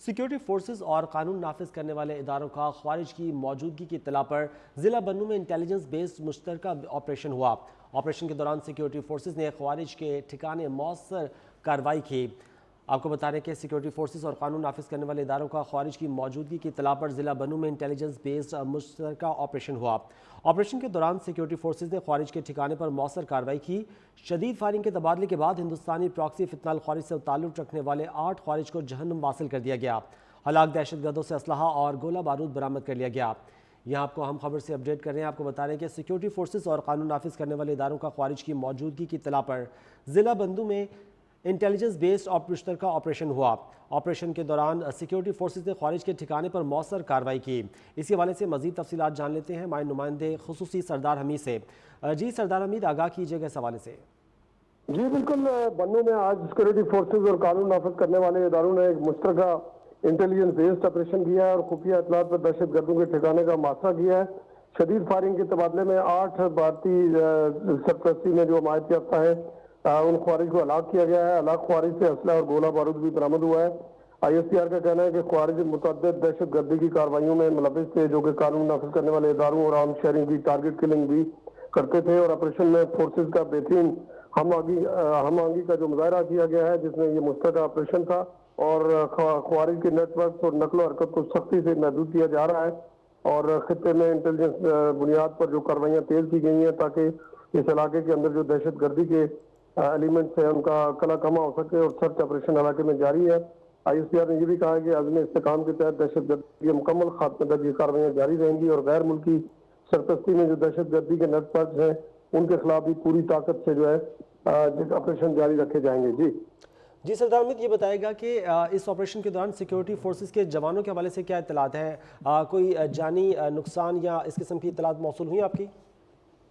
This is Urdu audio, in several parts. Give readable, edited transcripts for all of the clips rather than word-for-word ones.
سیکیورٹی فورسز اور قانون نافذ کرنے والے اداروں کا خوارج کی موجودگی کی اطلاع پر ضلع بنوں میں انٹیلیجنس بیسڈ مشترکہ آپریشن ہوا۔ آپریشن کے دوران سیکیورٹی فورسز نے خوارج کے ٹھکانے مؤثر کارروائی کی۔ آپ کو بتا رہے کہ سیکیورٹی فورسز اور قانون نافذ کرنے والے اداروں کا خوارج کی موجودگی کی اطلاع پر ضلع بنوں میں انٹیلیجنس بیسڈ مشترکہ آپریشن ہوا۔ آپریشن کے دوران سیکیورٹی فورسز نے خوارج کے ٹھکانے پر مؤثر کارروائی کی۔ شدید فائرنگ کے تبادلے کے بعد ہندوستانی پراکسی فتنہ خوارج سے تعلق رکھنے والے 8 خوارج کو جہنم واصل کر دیا گیا۔ ہلاک دہشت گردوں سے اسلحہ اور گولہ بارود برآمد کر لیا گیا۔ یہاں آپ کو اہم خبر سے اپڈیٹ کر رہے ہیں۔ آپ کو بتا رہے ہیں کہ سیکیورٹی فورسز اور قانون نافذ کرنے والے اداروں کا خوارج کی موجودگی کی اطلاع پر ضلع بندو میں انٹیلیجنس بیسڈ مشترکہ آپریشن ہوا۔ آپریشن کے دوران سیکیورٹی فورسز نے خوارج کے ٹھکانے پر مؤثر کارروائی کی۔ اسی حوالے سے مزید تفصیلات جان لیتے ہیں ہمارے نمائندے خصوصی سردار حمید سے۔ جی سردار حمید، آگاہ کیجیے گا اس حوالے سے۔ جی بالکل، بنوں میں آج سیکیورٹی فورسز اور قانون نافذ کرنے والے اداروں نے ایک مشترکہ انٹیلیجنس بیسڈ آپریشن کیا ہے اور خفیہ اطلاعات پر دہشت گردوں کے ٹھکانے کا محاصرہ کیا ہے۔ شدید فائرنگ کے تبادلے میں 8 بھارتی سرپرستی میں جو حمایت یافتہ ہے ان خوارج کو ہلاک کیا گیا ہے۔ ہلاک خوارج سے اسلحہ اور گولہ بارود بھی برآمد ہوا ہے۔ ISPR کا کہنا ہے کہ خوارج متعدد دہشت گردی کی کارروائیوں میں ملوث تھے، جو کہ قانون نافذ کرنے والے اداروں اور عام شہریوں کی ٹارگٹ کلنگ بھی کرتے تھے، اور آپریشن میں فورسز کا بہترین ہم آہنگی کا جو مظاہرہ کیا گیا ہے، جس میں یہ مشترکہ آپریشن تھا، اور خوارج کے نیٹ ورک اور نقل و حرکت کو سختی سے محدود کیا جا رہا ہے، اور خطے میں انٹیلیجنس بنیاد پر جو کارروائیاں تیز کی گئی ہیں تاکہ اس علاقے کے اندر جو دہشت گردی کے ایلیمنٹس ہیں ان کا کلا کما ہو سکے، اور سرچ آپریشن علاقے میں جاری ہے۔ ISPR نے یہ بھی کہا ہے کہ عزم استحکام کے تحت دہشت گردی کے مکمل خاتمے تک یہ کارروائیاں جاری رہیں گی، اور غیر ملکی سرپرستی میں جو دہشت گردی کے نیٹ ورکس ہیں ان کے خلاف بھی پوری طاقت سے جو ہے آپریشن جاری رکھے جائیں گے۔ جی سردار حمید، یہ بتائے گا کہ اس آپریشن کے دوران سیکیورٹی فورسز کے جوانوں کے حوالے سے کیا اطلاعات ہیں؟ کوئی جانی نقصان یا اس قسم کی اطلاعات موصول ہوئی آپ کی؟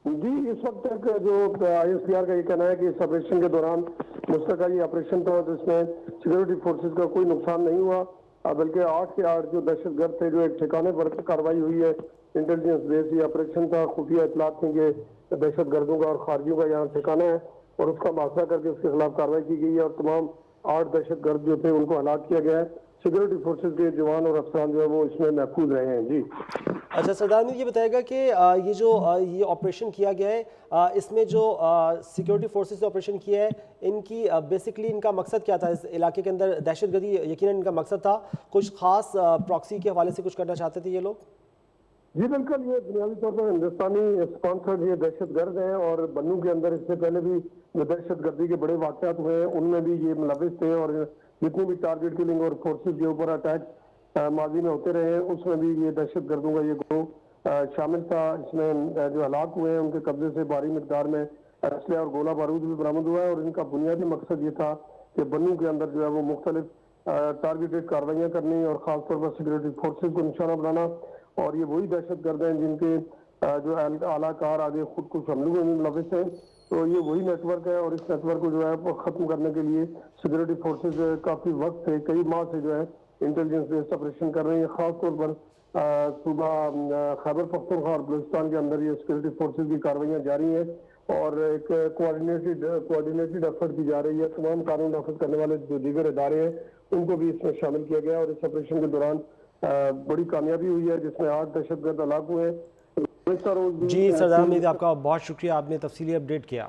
جی، اس وقت تک جو ISPR کا یہ کہنا ہے کہ اس آپریشن کے دوران مشترکہ یہ آپریشن تھا جس میں سیکیورٹی فورسز کا کوئی نقصان نہیں ہوا، بلکہ 8 کے 8 جو دہشت گرد تھے جو ایک ٹھکانے پر کارروائی ہوئی ہے۔ انٹیلیجنس بیس یہ آپریشن تھا، خفیہ اطلاعات تھیں کہ دہشت گردوں کا اور خارجیوں کا یہاں ٹھکانا ہے، اور اس کا محاصرہ کر کے اس کے خلاف کارروائی کی گئی ہے، اور تمام 8 دہشت گرد جو تھے ان کو ہلاک کیا گیا ہے۔ سیکیورٹی فورسز کے جوان اور افسران جو ہے وہ اس میں محفوظ رہے ہیں۔ جی اچھا سردار حمید، یہ بتائے گا کہ یہ آپریشن کیا گیا ہے، اس میں جو سیکیورٹی فورسز نے آپریشن کیا ہے ان کی بیسکلی ان کا مقصد کیا تھا؟ اس علاقے کے اندر دہشت گردی یقیناً ان کا مقصد تھا، کچھ خاص پراکسی کے حوالے سے کچھ کرنا چاہتے تھے یہ لوگ؟ جی بالکل، یہ بنیادی طور پر ہندوستانی اسپانسرڈ یہ دہشت گرد ہیں، اور بنوں کے اندر اس سے پہلے بھی جو دہشت گردی کے بڑے واقعات ہوئے ہیں ان میں بھی یہ ملوث تھے، اور جتنی بھی ٹارگٹ کلنگ اور فورسز کے اوپر اٹیک ماضی میں ہوتے رہے ہیں اس میں بھی یہ دہشت گردوں کا یہ گروہ شامل تھا۔ اس میں جو ہلاک ہوئے ہیں ان کے قبضے سے بھاری مقدار میں اسلحہ اور گولہ بارود بھی برآمد ہوا ہے، اور ان کا بنیادی مقصد یہ تھا کہ بنوں کے اندر جو ہے وہ مختلف ٹارگیٹڈ کارروائیاں کرنی، اور خاص طور پر سیکیورٹی فورسز کو نشانہ بنانا، اور یہ وہی دہشت گرد ہیں جن کے جو اعلیٰ کار آگے خود کش حملوں میں ملوث ہیں، تو یہ وہی نیٹ ورک ہے، اور اس نیٹ ورک کو جو ہے وہ ختم کرنے کے لیے سیکیورٹی فورسز کافی وقت سے کئی ماہ سے جو ہے انٹیلیجنس بیسڈ آپریشن کر رہے ہیں۔ خاص طور پر صوبہ خیبر پختونخوا اور بلوچستان کے اندر یہ سیکیورٹی فورسز کی کارروائیاں جاری ہیں، اور ایک کوآرڈینیٹڈ ایفرٹ کی جا رہی ہے۔ تمام قانون نافذ کرنے والے جو دیگر ادارے ہیں ان کو بھی اس میں شامل کیا گیا، اور اس آپریشن کے دوران بڑی کامیابی ہوئی ہے جس میں 8 دہشت گرد ہلاک ہوئے ہیں۔ جی سردار حمید، آپ کا بہت شکریہ، آپ نے تفصیلی اپڈیٹ کیا۔